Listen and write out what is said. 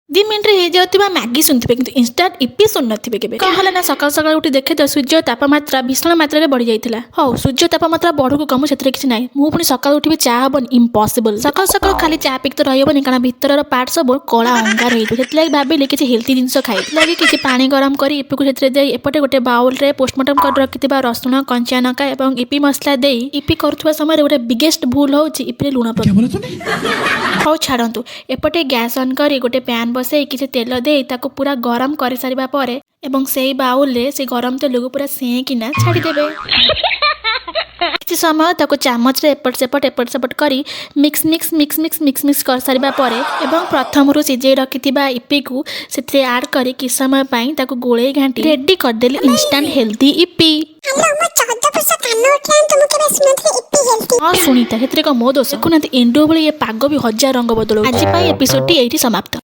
2 मिनिट्रे हो जाउथिबा मैगी सुनथिबे किंतु इंस्टांट इप्पी सुन नथिबे केबे कह हला ना सकाळ सकाळ उठी देखे तो सूर्य तापमात्रा भीषण मात्रा रे बढ़ी जाइथिला। हो सूर्य तापमात्रा बढ़ू को कम सेतरे किछ नाही मु पुनी सकाळ उठिबे चा हबन इम्पॉसिबल सकाळ सकाळ खाली चा पिक तो रहबनी कारण भीतरर पार्ट सब कला अंगार होई सेतले भाबिले किछ हेल्दी जिंस खाइ लागि किछ पानी गरम करी इप्पी को सेतरे देई एपटे गोटे बाउल रे पोस्टमार्टम कर रखिथिबा रसुण कंचा नका एवं इप्पी मसला देई इप्पी करथुवा समय गोटे बिगेस्ट भूल होची इप्पी लुण पक हो छाड़ंतु एपटे गैस ऑन करी गोटे पैन बसई किछ तेल दे ताको पूरा गरम कर सारिबा परे एवं सेई बाउल रे से गरम तेल को पूरा सेकिना छाड़ी देबे किछ समय ताको चामच रे एपट सेपट करी mix mix mix mix mix mix कर सारिबा परे एवं प्रथम रु सिजे रखिथिबा इप्पी को सेथे ऐड करी किछ समय पई ताको गोळे घांटी रेडी कर देली इंस्टेंट हेल्दी इप्पी। हाँ सुनीता हेतरे का मो दोष देखुना इंडो भली ये पाग भी 1000 रंग बदल आज एपिसोड टी समाप्त।